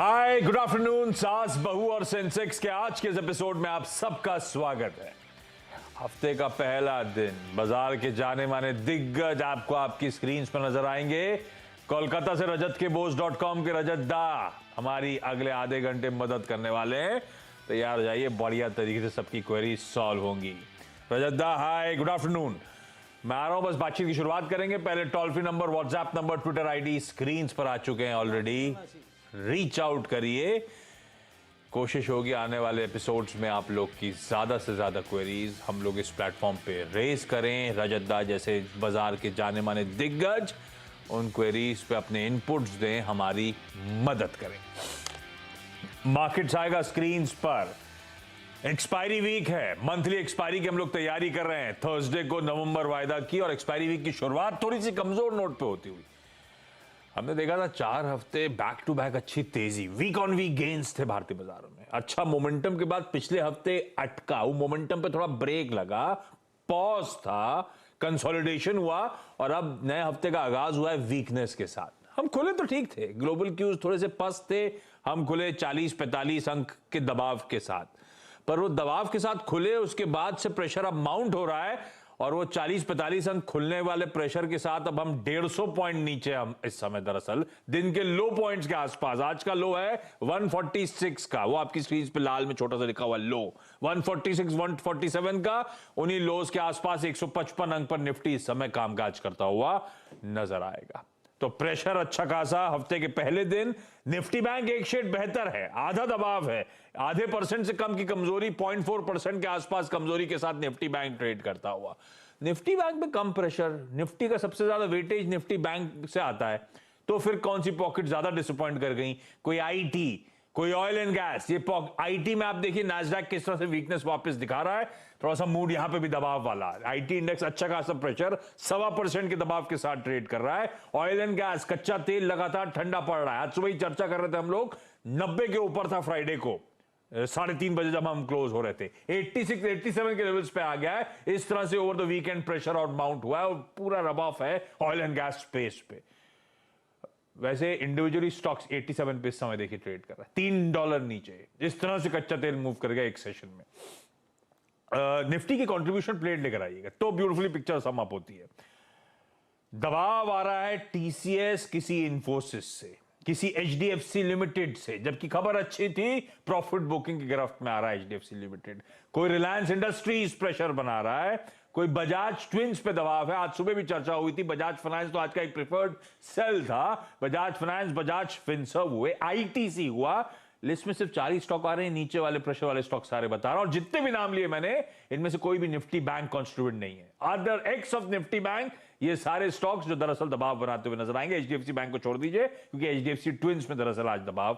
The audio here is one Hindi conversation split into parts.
हाय, गुड आफ्टरनून। सास बहू और सेंसेक्स के आज के इस एपिसोड में आप सबका स्वागत है। हफ्ते का पहला दिन, बाजार के जाने माने दिग्गज आपको आपकी स्क्रीन पर नजर आएंगे। कोलकाता से रजत के बोस.com के रजत दा हमारी अगले आधे घंटे मदद करने वाले हैं। तैयार हो जाइए, बढ़िया तरीके से सबकी क्वेरी सॉल्व होंगी। रजत दा, हाय, गुड आफ्टरनून। मैं आ रहा हूं, बस बातचीत की शुरुआत करेंगे। पहले toll free number, WhatsApp number, Twitter ID screen पर आ चुके हैं ऑलरेडी। रीच आउट करिए। कोशिश होगी आने वाले एपिसोड्स में आप लोग की ज्यादा से ज्यादा क्वेरीज हम लोग इस प्लेटफॉर्म पे रेज करें। रजत दा जैसे बाजार के जाने माने दिग्गज उन क्वेरीज पे अपने इनपुट्स दें, हमारी मदद करें। मार्केट्स आएगा स्क्रीन पर। एक्सपायरी वीक है, मंथली एक्सपायरी की हम लोग तैयारी कर रहे हैं। थर्सडे को नवंबर वायदा की और एक्सपायरी वीक की शुरुआत थोड़ी सी कमजोर नोट पे होती हुई हमने देखा था। 4 हफ्ते बैक टू बैक अच्छी तेजी, वीक ऑन वीक गेन्स थे भारतीय बाजारों में। अच्छा मोमेंटम के बाद पिछले हफ्ते अटका, वो मोमेंटम पे थोड़ा ब्रेक लगा, पॉज था, कंसोलिडेशन हुआ और अब नए हफ्ते का आगाज हुआ है वीकनेस के साथ। हम खुले तो ठीक थे, ग्लोबल क्यूज थोड़े से पस्त थे, हम खुले 40-45 अंक के दबाव के साथ, पर वो दबाव के साथ खुले, उसके बाद से प्रेशर अब माउंट हो रहा है और वो 40-45 अंक खुलने वाले प्रेशर के साथ अब हम 150 पॉइंट नीचे हम इस समय दरअसल दिन के लो पॉइंट्स के आसपास। आज का लो है 146 का, वो आपकी स्क्रीन पे लाल में छोटा सा लिखा हुआ लो 146 147 का। उन्हीं लोज के आसपास 155 अंक पर निफ्टी इस समय कामकाज करता हुआ नजर आएगा। तो प्रेशर अच्छा खासा हफ्ते के पहले दिन। निफ्टी बैंक एक शेड बेहतर है, आधा दबाव है, आधे परसेंट से कम की कमजोरी, 0.4% के आसपास कमजोरी के साथ निफ्टी बैंक ट्रेड करता हुआ। निफ्टी बैंक पे कम प्रेशर, निफ्टी का सबसे ज्यादा वेटेज निफ्टी बैंक से आता है। तो फिर कौन सी पॉकेट ज्यादा डिसअपॉइंट कर गई? कोई आईटी, कोई ऑयल एंड गैस। ये आईटी में आप देखिए नैस्डैक किस तरह से वीकनेस वापस दिखा रहा है, थोड़ा सा मूड यहां पे भी दबाव वाला। आईटी इंडेक्स अच्छा खासा प्रेशर 1.25% के दबाव के साथ ट्रेड कर रहा है। ऑयल एंड गैस, कच्चा तेल लगातार ठंडा पड़ रहा है। आज सुबह ही चर्चा कर रहे थे हम लोग, 90 के ऊपर था फ्राइडे को, 3:30 बजे जब हम क्लोज हो रहे थे, 86-87 के लेवल्स पे आ गया है। इस तरह से over the weekend pressure out mount हुआ है और पूरा रब ऑफ है ऑयल एंड गैस स्पेस पे। वैसे इंडिविजुअली स्टॉक्स 87 पे इस समय देखिए ट्रेड कर रहा है, $3 नीचे। इस तरह से कच्चा तेल मूव कर गया एक सेशन में। निफ्टी की कंट्रीब्यूशन प्लेट लेकर आइएगा तो ब्यूटीफुली पिक्चर सम अप होती है। दबाव आ रहा है टीसीएस किसी इंफोसिस से, किसी एचडीएफसी लिमिटेड से, जबकि खबर अच्छी थी, प्रॉफिट बुकिंग की गिरफ्त में आ रहा है एचडीएफसी लिमिटेड। कोई रिलायंस इंडस्ट्रीज प्रेशर बना रहा है, कोई बजाज ट्विंस पे दबाव है। आज सुबह भी चर्चा हुई थी, बजाज फाइनेंस तो आज का एक प्रिफर्ड सेल था। बजाज फाइनेंस, बजाज फिनसर्व हुए, आईटीसी हुआ। लिस्ट में सिर्फ 4 ही स्टॉक आ रहे हैं, नीचे वाले प्रेशर वाले स्टॉक सारे बता रहा हूं। और जितने भी नाम लिए मैंने, इनमें से कोई भी निफ्टी बैंक कॉन्स्टिट्यूएंट नहीं है। Other x of Nifty bank, ये सारे स्टॉक्स जो दरअसल दबाव बनाते हुए नजर आएंगे। एचडीएफसी बैंक को छोड़ दीजिए, क्योंकि एचडीएफसी ट्विंस में दरअसल आज दबाव,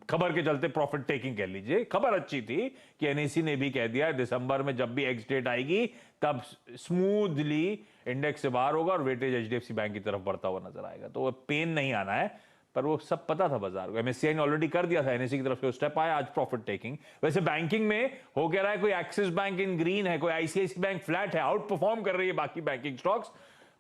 खबर के चलते प्रॉफिट टेकिंग कह लीजिए। खबर अच्छी थी कि एनएसी ने भी कह दिया दिसंबर में जब भी एक्स डेट आएगी तब स्मूथली इंडेक्स से बाहर होगा और वेटेज एचडीएफसी बैंक की तरफ बढ़ता हुआ नजर आएगा। तो वो पेन नहीं आना है, पर वो सब पता था बाजार को। एमएससीआई ने ऑलरेडी कर दिया था, एनएससी की तरफ से स्टेप आया, आज प्रॉफिट टेकिंग। वैसे बैंकिंग में हो क्या रहा है, कोई एक्सिस बैंक इन ग्रीन है, कोई आईसीआईसी बैंक फ्लैट है, आउट परफॉर्म कर रही है बाकी बैंकिंग स्टॉक्स,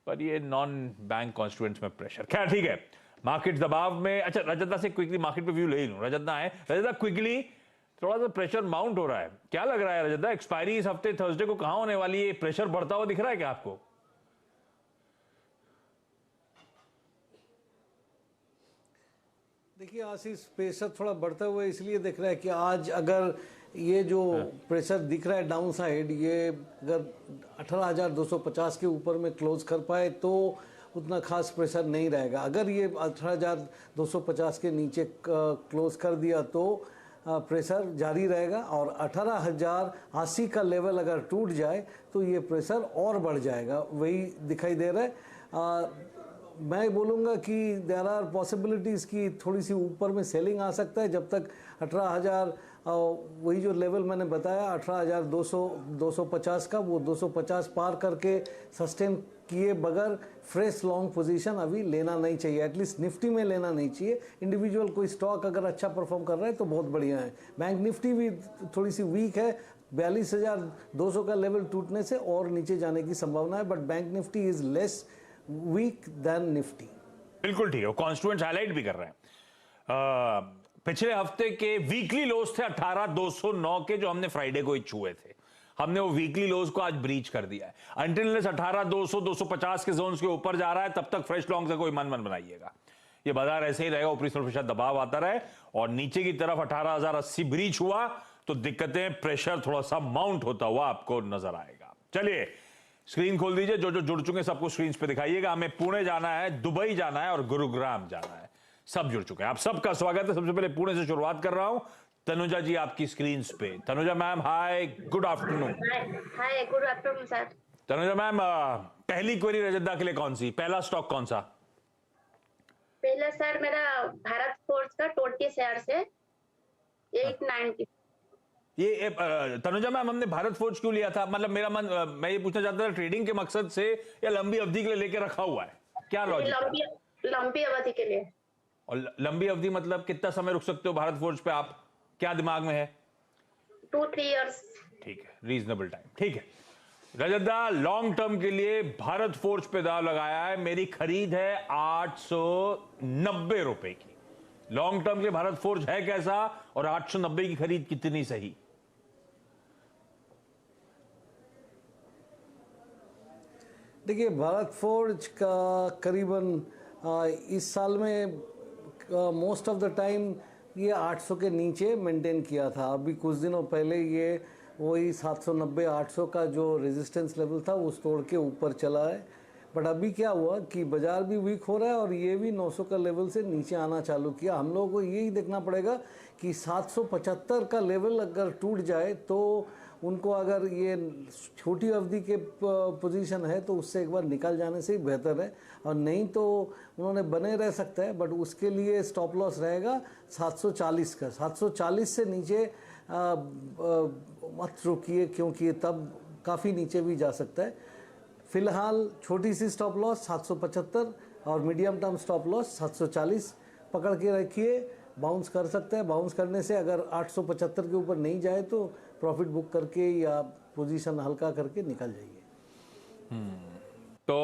पर ये नॉन बैंक कॉन्स्टिट्यूएंट्स में प्रेशर। खैर ठीक है, मार्केट दबाव में। अच्छा, रजत से क्विकली मार्केट पे व्यू ले लूं। रजत है, रजत क्विकली, थोड़ा सा प्रेशर माउंट हो रहा है, क्या लग रहा है रजत? एक्सपायरी इस हफ्ते थर्सडे को कहां होने वाली है? प्रेशर बढ़ता हुआ दिख रहा है क्या आपको? देखिए आशीष, प्रेशर थोड़ा बढ़ता हुआ इसलिए दिख रहा है कि आज अगर ये जो प्रेशर दिख रहा है डाउन साइड, ये अगर 18,250 के ऊपर में क्लोज कर पाए तो उतना खास प्रेशर नहीं रहेगा। अगर ये 18,250 के नीचे क्लोज कर दिया तो प्रेशर जारी रहेगा, और 18,080 का लेवल अगर टूट जाए तो ये प्रेशर और बढ़ जाएगा, वही दिखाई दे रहा है। मैं बोलूँगा कि देयर आर पॉसिबिलिटीज़ की थोड़ी सी ऊपर में सेलिंग आ सकता है, जब तक 18,000 वही जो लेवल मैंने बताया 18,250 का, वो 250 पार करके सस्टेन किए बगैर फ्रेश लॉन्ग पोजीशन अभी लेना नहीं चाहिए, एटलीस्ट निफ्टी में लेना नहीं चाहिए। इंडिविजुअल कोई स्टॉक अगर अच्छा परफॉर्म कर रहा है तो बहुत बढ़िया है। बैंक निफ्टी भी थोड़ी सी वीक है, 42,200 का लेवल टूटने से और नीचे जाने की संभावना है, but Bank Nifty is less weak than Nifty. बिल्कुल ठीक है, कॉन्स्टिट्यूएंट्स हाईलाइट भी कर रहे हैं। पिछले हफ्ते के वीकली लोज थे 18,209 के, जो हमने फ्राइडे को ही छुए थे। हमने वो वीकली लोज को आज ब्रीच कर दिया है। अंटिल 18,200 250 के जोन के ऊपर जा रहा है, तब तक फ्रेश लॉन्ग से कोई मन बनाइएगा। ये बाजार ऐसे ही रहेगा, ऊपरी 100% दबाव आता रहे और नीचे की तरफ 18,080 ब्रीच हुआ तो दिक्कतें, प्रेशर थोड़ा सा माउंट होता हुआ आपको नजर आएगा। चलिए स्क्रीन खोल दीजिए, जो जो जुड़ चुके हैं सबको स्क्रीन पे दिखाइएगा। हमें पुणे जाना है, दुबई जाना है और गुरुग्राम जाना है। सब जुड़ चुके हैं, आप सबका स्वागत है। सबसे पहले पुणे से शुरुआत कर रहा हूं। तनुजा जी आपकी स्क्रीन पे। Tanuja ma'am hi, good afternoon. Hi, good afternoon sir. Tanuja ma'am, पहली क्वेरी रजतदा के लिए कौन सी, पहला स्टॉक कौन सा? पहला सर मेरा भारत फोर्स का 20 शेयर से 890। ये तनुजा मैम, हमने भारत फोर्ज क्यों लिया था? मतलब मेरा मन, मैं ये पूछना चाहता था ट्रेडिंग के मकसद से या लंबी अवधि के लिए लेके रखा हुआ है, क्या लॉजिक? लंबी अवधि के लिए। और लंबी अवधि मतलब कितना समय रुक सकते हो भारत फोर्ज पे आप, क्या दिमाग में है? 2-3 इयर्स। ठीक है, रीजनेबल टाइम। ठीक है रजतदा, लॉन्ग टर्म के लिए भारत फोर्ज पे दाव लगाया है। मेरी खरीद है 890 रुपए की। लॉन्ग टर्म के लिए भारत फोर्ज है कैसा, और 890 की खरीद कितनी सही? देखिए, भारत फोर्ज का करीबन इस साल में मोस्ट ऑफ द टाइम ये 800 के नीचे मेंटेन किया था। अभी कुछ दिनों पहले ये वही 790-800 का जो रेजिस्टेंस लेवल था उस तोड़ के ऊपर चला है। बट अभी क्या हुआ कि बाजार भी वीक हो रहा है और ये भी 900 का लेवल से नीचे आना चालू किया। हम लोगों को यही देखना पड़ेगा कि 775 का लेवल अगर टूट जाए तो उनको, अगर ये छोटी अवधि के पोजीशन है तो उससे एक बार निकल जाने से ही बेहतर है, और नहीं तो उन्होंने बने रह सकता है। बट उसके लिए स्टॉप लॉस रहेगा 740 का। 740 से नीचे मत रुकिए, क्योंकि तब काफ़ी नीचे भी जा सकता है। फिलहाल छोटी सी स्टॉप लॉस 775 और मीडियम टर्म स्टॉप लॉस 740 पकड़ के रखिए। बाउंस कर सकता है, बाउंस करने से अगर 875 के ऊपर नहीं जाए तो प्रॉफिट बुक करके या पोजीशन हल्का करके निकल जाइए। तो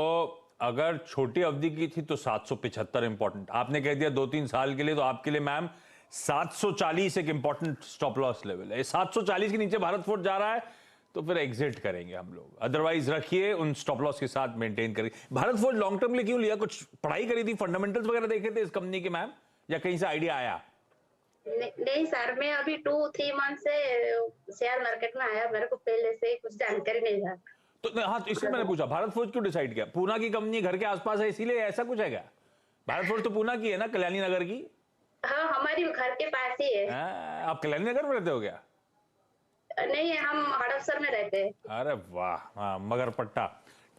अगर छोटी अवधि की थी तो 775 इंपॉर्टेंट, आपने कह दिया 2-3 साल के लिए, तो आपके लिए मैम 740 एक इंपॉर्टेंट स्टॉप लॉस लेवल है। 740 के नीचे भारत फोर्ज जा रहा है तो फिर एग्जिट करेंगे हम लोग, अदरवाइज रखिए, उन स्टॉप लॉस के साथ मेंटेन करिए। भारत फोर्ज लॉन्ग टर्म के लिए क्यों लिया? कुछ पढ़ाई करी थी, फंडामेंटल्स वगैरह देखे थे इस कंपनी के मैम, या कहीं से आइडिया आया? नहीं सर, मैं अभी 2-3 मंथ से शेयर मार्केट में आया, मेरे को पहले से कुछ जानकारी नहीं था। तो हाँ, तो इसलिए मैंने पूछा भारत फोर्ज क्यों डिसाइड किया? पूना की कंपनी घर के आसपास है इसीलिए, ऐसा कुछ है क्या? भारत फोर्ज तो पूना की है ना, कल्याणी नगर की? हाँ, हमारी घर के पास ही है। आप कल्याणी नगर में रहते हो क्या? नहीं, हम हड़पसर में रहते हैं। अरे वाह, हाँ, मगरपट्टा,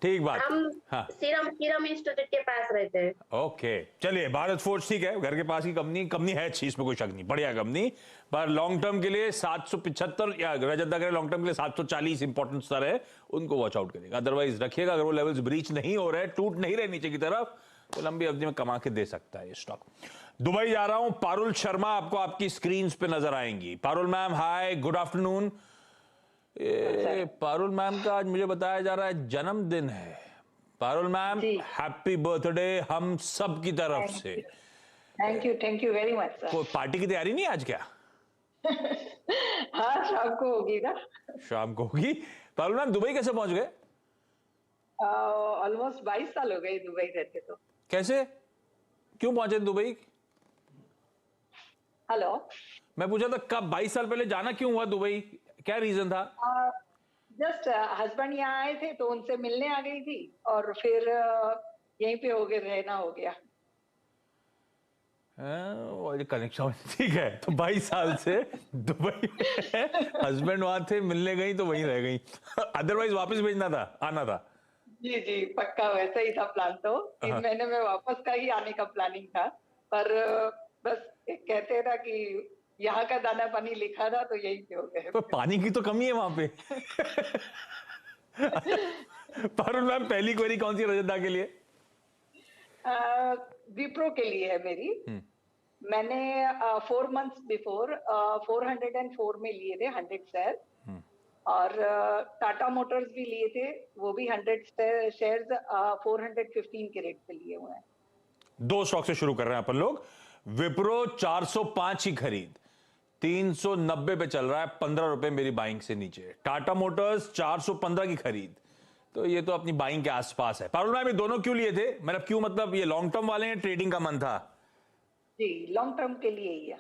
ठीक बात। हम हाँ, सीरम इंस्टीट्यूट के पास रहते हैं। ओके, चलिए भारत फोर्ज ठीक है, घर के पास की कंपनी है अच्छी, इसमें कोई शक नहीं, बढ़िया कंपनी। पर लॉन्ग टर्म के लिए 775 या रजतदा के लॉन्ग टर्म के लिए 740 इंपॉर्टेंट स्तर है, उनको वॉच आउट करिएगा। अदरवाइज रखिएगा, अगर वो लेवल्स ब्रीच नहीं हो रहे, टूट नहीं रहे नीचे की तरफ, तो लंबी अवधि में कमा के दे सकता है ये स्टॉक। दुबई जा रहा हूं, पारुल शर्मा आपको आपकी स्क्रीन पे नजर आएंगी। Parul ma'am hi, good afternoon. Parul ma'am का आज मुझे बताया जा रहा है जन्मदिन है। पारुल मैम, हैप्पी बर्थडे हम सब की तरफ से। Thank you very much sir. कोई पार्टी की तैयारी नहीं आज क्या? हाँ, शाम को होगी ना। शाम को होगी। पारुल मैम, दुबई कैसे पहुंच गए? ऑलमोस्ट 22 साल हो गए दुबई रहते तो। कैसे, क्यों पहुंचे दुबई? हेलो, मैं पूछा था कब, 22 साल पहले जाना क्यों हुआ दुबई, क्या रीजन था? जस्ट हस्बैंड यहाँ आए थे तो उनसे मिलने आ गई थी और फिर यहीं पे हो गए, रहना हो गया। कनेक्शन ठीक है, तो 22 साल से दुबई में हस्बैंड वहां थे, मिलने गई तो वहीं रह गई, अदरवाइज वापस भेजना था, आना था। जी, पक्का वैसा ही था प्लान। तो 3 महीने में वापस का ही आने का प्लानिंग था, पर बस एक कहते ना कि यहाँ का दाना पानी लिखा था तो यही पे हो गए। तो पानी की तो कमी है वहां पे। पारुल मैम, पहली क्वेरी कौन सी रजतदा के लिए? विप्रो के लिए है मेरी। मैंने 4 मंथ्स बिफोर 404 में लिए थे 100 शेयर, और टाटा मोटर्स भी लिए थे, वो भी 100 शेयर्स 415 के रेट पे लिए हुए हैं। 2 स्टॉक से शुरू कर रहे हैं अपन लोग। विप्रो 405 की खरीद 390 पे चल रहा है, 15 रुपए मेरी बाइंग से नीचे। टाटा मोटर्स 415 की खरीद, तो ये तो अपनी बाइंग के आसपास है। पारुल मैम, ये दोनों क्यों लिए थे? मतलब क्यों, मतलब ये लॉन्ग टर्म वाले हैं, ट्रेडिंग का मन था? जी, लॉन्ग टर्म के लिए ही है।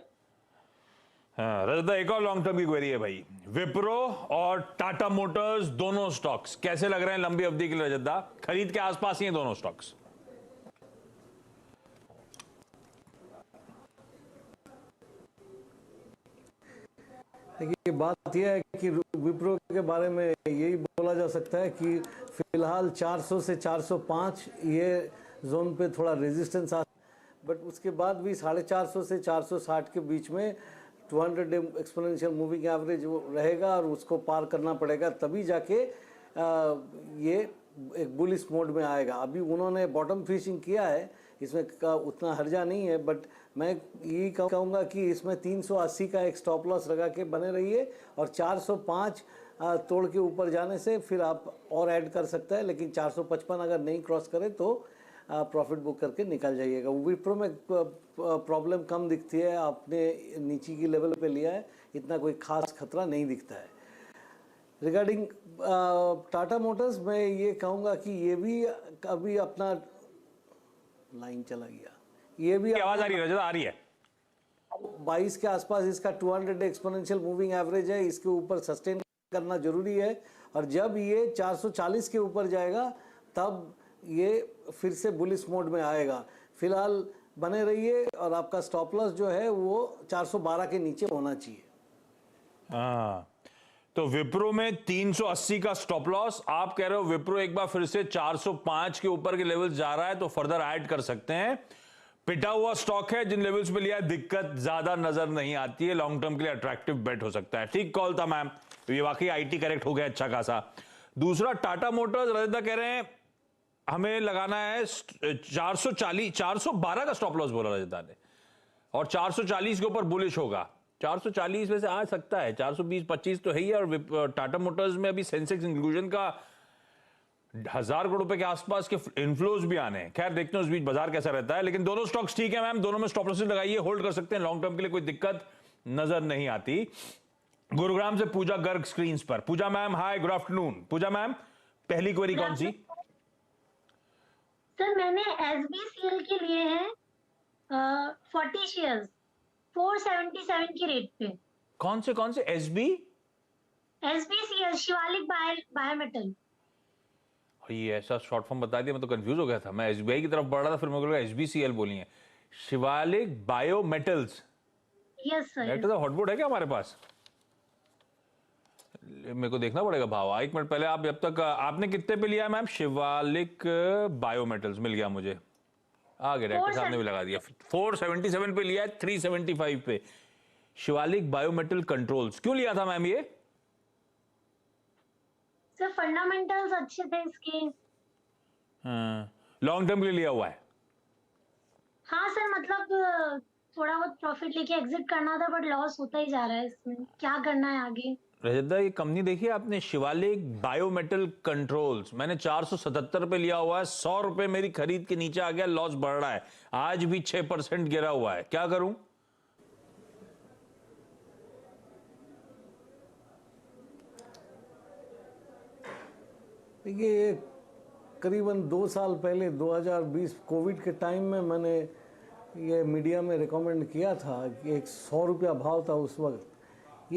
हाँ, रजता, एक और लॉन्ग टर्म की क्वेरी है भाई। विप्रो और टाटा मोटर्स दोनों स्टॉक्स कैसे लग रहे हैं लंबी अवधि के लिए रजता? खरीद के आसपास ही हैं दोनों स्टॉक्स। देखिए, बात यह है कि विप्रो के बारे में यही बोला जा सकता है कि फिलहाल 400 से 405 ये जोन पे थोड़ा रेजिस्टेंस आ, बट उसके बाद भी 450 से 460 के बीच में 200 एक्सपोनेंशियल मूविंग एवरेज रहेगा और उसको पार करना पड़ेगा, तभी जाके ये एक बुलिश मोड में आएगा। अभी उन्होंने बॉटम फिशिंग किया है, इसमें का उतना हर्जा नहीं है, बट मैं यही कहूँगा कि इसमें 380 का एक स्टॉप लॉस लगा के बने रहिए और 405 तोड़ के ऊपर जाने से फिर आप और ऐड कर सकते हैं, लेकिन 455 अगर नहीं क्रॉस करे तो प्रॉफिट बुक करके निकल जाइएगा। विप्रो में प्रॉब्लम कम दिखती है, आपने नीचे की लेवल पे लिया है, इतना कोई खास खतरा नहीं दिखता है। रिगार्डिंग टाटा मोटर्स मैं ये कहूँगा कि ये भी अभी अपना लाइन चला गया, ये भी आवाज आ रही है रजत? आ रही है। 22 के आसपास इसका 200 एक्सपोनेंशियल मूविंग एवरेज है, इसके ऊपर सस्टेन करना जरूरी है और जब ये 440 के ऊपर जाएगा तब ये फिर से बुलिश मोड में आएगा। फिलहाल बने रहिए और आपका स्टॉप लॉस जो है वो 412 के नीचे होना चाहिए। हाँ, तो विप्रो में 380 का स्टॉप लॉस, आप कह रहे हो विप्रो एक बार फिर से 405 के ऊपर के लेवल जा रहा है तो फर्दर ऐड कर सकते हैं। पिटा हुआ स्टॉक है, जिन लेवल्स पे लिया है दिक्कत ज्यादा नजर नहीं आती है, लॉन्ग टर्म के लिए अट्रैक्टिव बेट हो सकता है। ठीक कॉल था मैम, ये वाकई आईटी करेक्ट हो गया अच्छा खासा। दूसरा टाटा मोटर्स, रजता कह रहे हैं हमें लगाना है 440, 412 का स्टॉप लॉस बोला रजता ने, और 440 के ऊपर बुलिश होगा। 440 में से आ सकता है, 420-25 तो है ही। और टाटा मोटर्स में अभी सेंसेक्स इंक्लूजन का 1000 करोड़ रुपए के आसपास के इनफ्लोज भी आने हैं। खैर देखते हैं उस बीच बाजार कैसा रहता है, लेकिन दोनों स्टॉक्स ठीक है मैम, दोनों में स्टॉप लॉसेस लगाइए, होल्ड कर सकते हैं, लॉन्ग टर्म के लिए कोई दिक्कत नजर नहीं आती। गुरुग्राम से पूजा गर्ग स्क्रीन पर। पूजा मैम हाय, गुड आफ्टरनून। पूजा मैम, पहली क्वेरी कौन सी? सर मैंने SBCL के लिए हैं 40 शेयर्स 477 की रेट पे। कौन से SBCL शिवालिक बायोमेटल। ये ऐसा शॉर्ट फॉर्म बता दिया, मैं तो कंफ्यूज हो गया था। मैं SBI की तरफ बढ़ रहा था, फिर मेरे को लगा SBCL बोली है। Shivalik Biometals. Yes sir. Director साहब हॉटबोर्ड है क्या हमारे पास? मेरे को देखना पड़ेगा भाव। एक मिनट पहले, आप जब तक आपने कितने पे लिया मैम? शिवालिक बायोमेटल्स मिल गया मुझे, आ गया, डायरेक्टर साहब ने भी लगा दिया। 477 पे लिया है, 375 पे। शिवालिक बायोमेटल कंट्रोल्स क्यों लिया था मैम ये? सर फंडामेंटल्स अच्छे थे इसके। लॉन्ग टर्म के लिए लिया हुआ है? हाँ सर, मतलब थोड़ा बहुत प्रॉफिट लेके एग्जिट करना था, बट लॉस होता ही जा रहा है इसमें, क्या करना है आगे? रजत, ये कंपनी देखिए आपने, शिवालिक बायोमेटल कंट्रोल्स, मैंने 477 पे लिया हुआ है, 100 रुपए मेरी खरीद के नीचे आ गया, लॉस बढ़ रहा है, आज भी 6% गिरा हुआ है, क्या करूं? देखिए, करीबन 2 साल पहले 2020 कोविड के टाइम में मैंने ये मीडिया में रिकमेंड किया था कि एक 100 रुपया भाव था उस वक्त।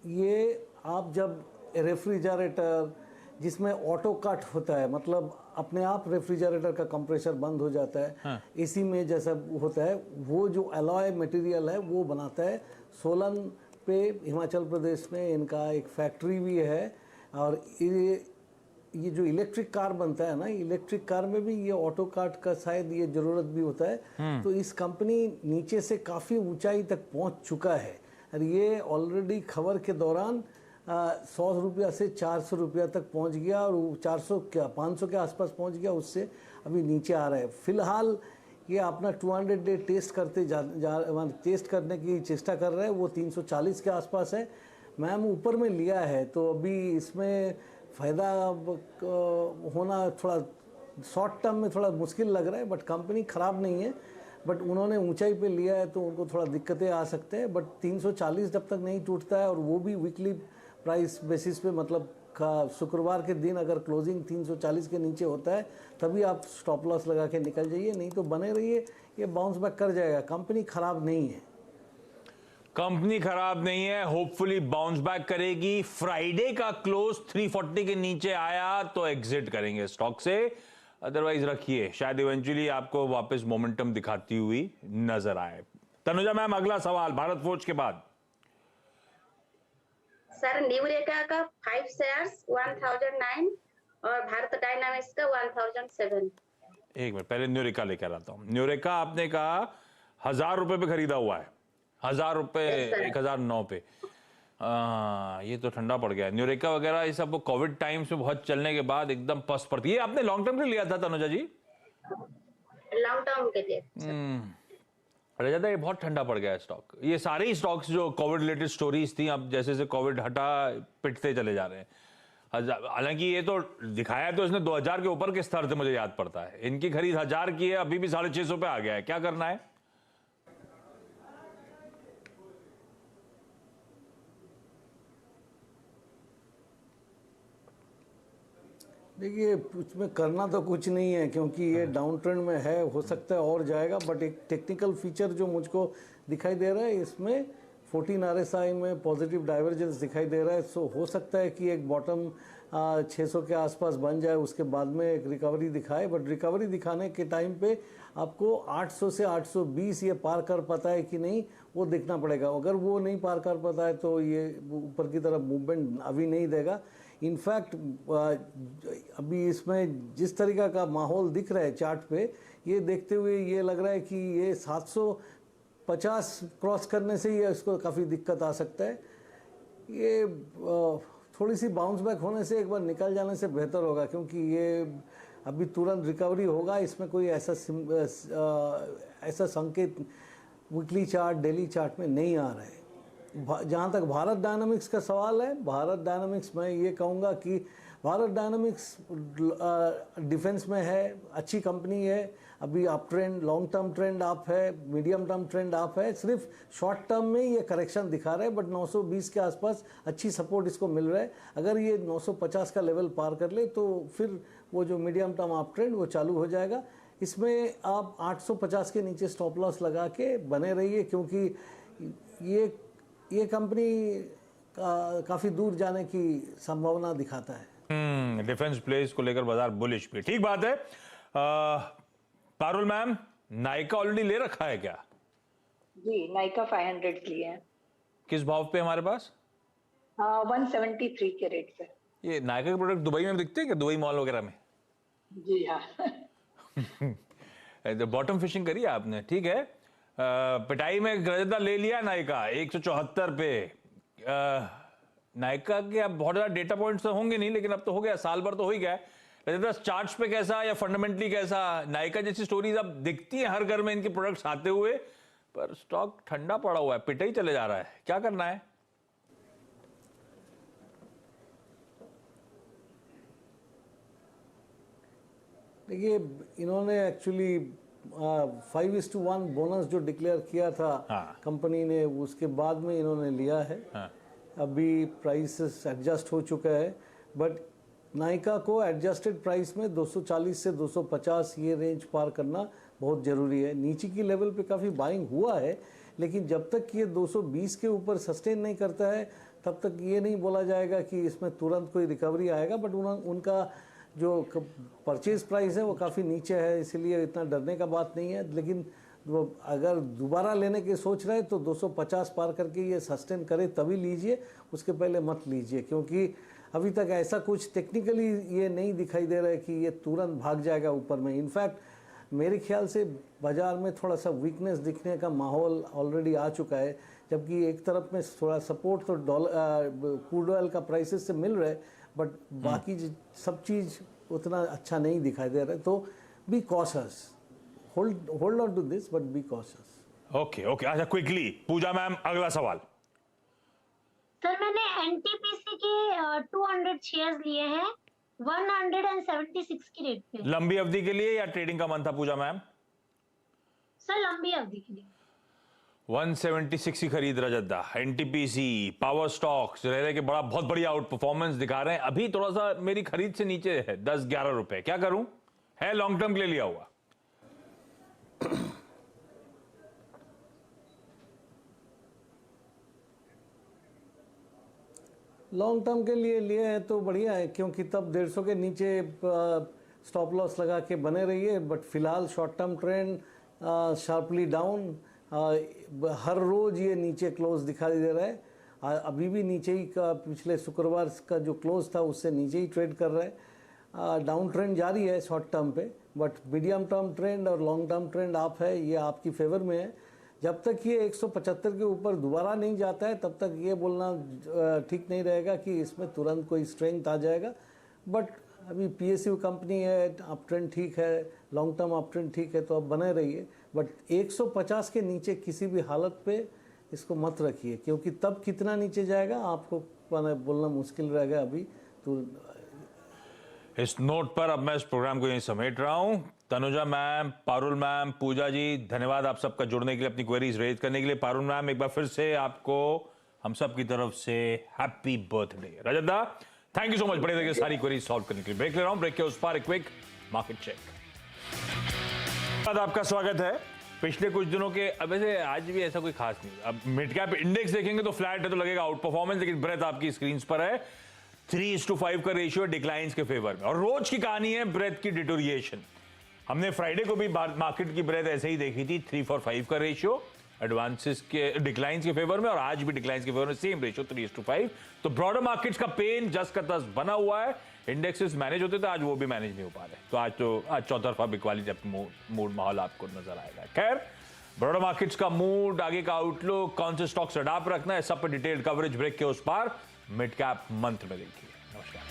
ये आप जब रेफ्रिजरेटर जिसमें ऑटो कट होता है, मतलब अपने आप रेफ्रिजरेटर का कंप्रेसर बंद हो जाता है, हाँ। इसी में जैसा होता है, वो जो अलॉय मटेरियल है वो बनाता है। सोलन पे हिमाचल प्रदेश में इनका एक फैक्ट्री भी है, और ये जो इलेक्ट्रिक कार बनता है ना, इलेक्ट्रिक कार में भी ये ऑटो काट का शायद ये जरूरत भी होता है। तो इस कंपनी नीचे से काफ़ी ऊंचाई तक पहुंच चुका है, और ये ऑलरेडी खबर के दौरान 100 रुपया से 400 रुपया तक पहुंच गया, और 400 क्या 500 के आसपास पहुंच गया, उससे अभी नीचे आ रहा है। फिलहाल ये अपना 200 डे टेस्ट करते टेस्ट करने की चेष्टा कर रहा है, वो 340 के आसपास है। मैम ऊपर में लिया है, तो अभी इसमें फ़ायदा होना थोड़ा शॉर्ट टर्म में थोड़ा मुश्किल लग रहा है, बट कंपनी ख़राब नहीं है। बट उन्होंने ऊंचाई पे लिया है तो उनको थोड़ा दिक्कतें आ सकते हैं। बट 340 जब तक नहीं टूटता है, और वो भी वीकली प्राइस बेसिस पे, मतलब शुक्रवार के दिन अगर क्लोजिंग 340 के नीचे होता है तभी आप स्टॉप लॉस लगा के निकल जाइए, नहीं तो बने रहिए, ये बाउंस बैक कर जाएगा। कंपनी खराब नहीं है, कंपनी खराब नहीं है, होपफुली बाउंस बैक करेगी। फ्राइडे का क्लोज 340 के नीचे आया तो एग्जिट करेंगे स्टॉक से, अदरवाइज रखिए, शायद इवेंचुअली आपको वापस मोमेंटम दिखाती हुई नजर आए। तनुजा मैम, अगला सवाल भारत फोर्ज के बाद। सर न्यूरेका का 5 शेयर्स 1009 और भारत डायनामिक्स का 1007। एक मिनट, पहले न्यूरेका लेकर आता हूं। न्यूरेका आपने कहा 1000 रुपए पे खरीदा हुआ है, 1000 रुपए, 1009 पे। ये तो ठंडा पड़ गया। न्यूरेका वगैरह ये सब कोविड टाइम्स में बहुत चलने के बाद एकदम पस्त पड़ती है। आपने लॉन्ग टर्म के लिया था तनुजा जी? लॉन्ग टर्म के लिए। अरे ज्यादा ये बहुत ठंडा पड़ गया है स्टॉक। ये सारे ही स्टॉक्स जो कोविड रिलेटेड स्टोरीज थी, अब जैसे जैसे कोविड हटा पिटते चले जा रहे हैं। हालांकि ये तो दिखाया तो इसने 2000 के ऊपर के स्तर से, मुझे याद पड़ता है। इनकी खरीद 1000 की है, अभी भी 650 पे आ गया है। क्या करना है? देखिए उसमें करना तो कुछ नहीं है, क्योंकि ये डाउन ट्रेंड में है, हो सकता है और जाएगा। बट एक टेक्निकल फीचर जो मुझको दिखाई दे रहा है, इसमें 14 RSI में पॉजिटिव डाइवर्जेंस दिखाई दे रहा है। सो हो सकता है कि एक बॉटम 600 के आसपास बन जाए, उसके बाद में एक रिकवरी दिखाए। बट रिकवरी दिखाने के टाइम पे आपको 800 से 820 ये पार कर पाता है कि नहीं, वो देखना पड़ेगा। अगर वो नहीं पार कर पाता है तो ये ऊपर की तरफ मूवमेंट अभी नहीं देगा। इनफैक्ट अभी इसमें जिस तरीका का माहौल दिख रहा है चार्ट पे, ये देखते हुए ये लग रहा है कि ये 750 क्रॉस करने से ही इसको काफ़ी दिक्कत आ सकता है। ये थोड़ी सी बाउंस बैक होने से एक बार निकल जाने से बेहतर होगा, क्योंकि ये अभी तुरंत रिकवरी होगा, इसमें कोई ऐसा संकेत वीकली चार्ट, डेली चार्ट में नहीं आ रहा है। जहाँ तक भारत डायनामिक्स का सवाल है, भारत डायनामिक्स में ये कहूँगा कि भारत डायनामिक्स डिफेंस में है, अच्छी कंपनी है। अभी up trend, long term trend up है, मीडियम टर्म ट्रेंड अप है। सिर्फ शॉर्ट टर्म में ये करेक्शन दिखा रहा है, बट 920 के आसपास अच्छी सपोर्ट इसको मिल रहा है। अगर ये 950 का लेवल पार कर ले तो फिर वो जो मीडियम टर्म अप ट्रेंड वो चालू हो जाएगा। इसमें आप 850 के नीचे स्टॉप लॉस लगा के बने रहिए, क्योंकि ये कंपनी काफी दूर जाने की संभावना दिखाता है। डिफेंस प्लेस को लेकर बाजार बुलिश भी, ठीक बात है। पारुल मैम, नाइका ऑलरेडी ले रखा है क्या? जी, नाइका 500 लिए हैं। किस भाव पे हमारे पास? 173 के रेट से। ये नाइका के प्रोडक्ट दुबई में दिखते हैं क्या, दुबई मॉल वगैरह में? जी हाँ। बॉटम फिशिंग करी आपने, ठीक है। पिटाई में गजदा ले लिया नाइका 174 पे। नाइका के अब बहुत ज्यादा डेटा पॉइंट्स तो होंगे नहीं, लेकिन अब तो हो गया, साल भर तो हो ही गया। गजदा चार्ट्स पे कैसा या फंडामेंटली कैसा? नाइका जैसी स्टोरीज अब दिखती है हर घर में इनके प्रोडक्ट्स आते हुए, पर स्टॉक ठंडा पड़ा हुआ है, पिटाई चले जा रहा है। क्या करना है? देखिए इन्होंने एक्चुअली 5:1 बोनस जो डिक्लेयर किया था कंपनी ने, उसके बाद में इन्होंने लिया है। अभी प्राइसेस एडजस्ट हो चुका है, बट नाइका को एडजस्टेड प्राइस में 240 से 250 ये रेंज पार करना बहुत ज़रूरी है। नीचे की लेवल पे काफ़ी बाइंग हुआ है, लेकिन जब तक ये 220 के ऊपर सस्टेन नहीं करता है तब तक ये नहीं बोला जाएगा कि इसमें तुरंत कोई रिकवरी आएगा। बट उनका जो परचेज प्राइस है वो काफ़ी नीचे है, इसलिए इतना डरने का बात नहीं है। लेकिन वो अगर दोबारा लेने की सोच रहे हैं तो 250 पार करके ये सस्टेन करे तभी लीजिए, उसके पहले मत लीजिए, क्योंकि अभी तक ऐसा कुछ टेक्निकली ये नहीं दिखाई दे रहा है कि ये तुरंत भाग जाएगा ऊपर में। इनफैक्ट मेरे ख्याल से बाज़ार में थोड़ा सा वीकनेस दिखने का माहौल ऑलरेडी आ चुका है, जबकि एक तरफ में थोड़ा सपोर्ट तो क्रूड ऑयल का प्राइसेस से मिल रहा है, बट बाकी सब चीज़ उतना अच्छा नहीं दिखाई दे रहा है। तो be cautious, hold on to this, but be cautious. Okay. अच्छा, क्विकली पूजा मैम, अगला सवाल। सर मैंने एनटीपीसी के 200 शेयर्स लिए हैं 176 की रेट पे। लंबी अवधि के लिए या ट्रेडिंग का मन था पूजा मैम? सर लंबी अवधि के लिए 176 की खरीद रजत। एनटीपीसी पावर स्टॉक्स रह के बड़ा बहुत बढ़िया आउट परफॉर्मेंस दिखा रहे हैं। अभी थोड़ा सा मेरी खरीद से नीचे है 10-11 रुपए, क्या करूं? है लॉन्ग टर्म के लिए लिया हुआ। लॉन्ग टर्म के लिए लिए हैं तो बढ़िया है, क्योंकि तब 150 के नीचे स्टॉप लॉस लगा के बने रहिए। बट फिलहाल short term trend sharply down, हर रोज ये नीचे क्लोज दिखाई दे रहा है। अभी भी नीचे ही का पिछले शुक्रवार का जो क्लोज था उससे नीचे ही ट्रेड कर रहा है। डाउन ट्रेंड जारी है शॉर्ट टर्म पे, बट मीडियम टर्म ट्रेंड और लॉन्ग टर्म ट्रेंड आप है, ये आपकी फेवर में है। जब तक ये 175 के ऊपर दोबारा नहीं जाता है तब तक ये बोलना ठीक नहीं रहेगा कि इसमें तुरंत कोई स्ट्रेंथ आ जाएगा। बट अभी पीएसयू कंपनी है, अप ट्रेंड ठीक है, लॉन्ग टर्म अप ट्रेंड ठीक है, तो आप बने रहिए। बट 150 के नीचे किसी भी हालत पे इसको मत रखिए, क्योंकि तब कितना नीचे जाएगा आपको बोलना मुश्किल रहेगा अभी तो। इस नोट पर अब मैं इस प्रोग्राम को यहीं समेट रहा हूं। तनुजा मैम, पारुल मैम, पूजा जी, धन्यवाद आप सबका जुड़ने के लिए, अपनी क्वेरीज रेज करने के लिए। पारुल मैम, एक बार फिर से आपको हम सब की तरफ से हैप्पी बर्थडे। रजत दा, थैंक यू सो मच, बड़े तरीके सारी क्वेरीज सॉल्व करने के लिए। ब्रेक ले रहा हूं, ब्रेक के उस पार एक क्विक मार्केट चेक। आपका स्वागत है। पिछले कुछ दिनों के, अब वैसे आज भी ऐसा कोई खास नहीं। अब मिड कैप इंडेक्स देखेंगे तो फ्लैट है तो लगेगा आउट परफॉर्मेंस, लेकिन ब्रेथ आपकी स्क्रीन पर है। 3:5 का रेशियो डिक्लाइंस के फेवर में, और रोज की कहानी है ब्रेथ की डिटोरिएशन। हमने फ्राइडे को भी मार्केट की ब्रेथ ऐसे ही देखी थी, 3-4-5 का रेशियो एडवांसेस के डिक्लाइंस के फेवर में, और आज भी डिक्लाइंस के फेवर में सेम रेशियो 3:5। तो ब्रॉडर मार्केट्स का पेन जस्ट का तस बना हुआ है। इंडेक्सेस मैनेज होते थे, आज वो भी मैनेज नहीं हो पा रहे। तो आज चौतरफा बिकवाली मूड माहौल आपको नजर आएगा। खैर, ब्रॉडर मार्केट्स का मूड, आगे का आउटलुक, कौन से स्टॉक्स अडॉप्ट रखना है, सब पर डिटेल्ड कवरेज ब्रेक के उस पार मिड कैप मंत्र में देखिए। नमस्कार।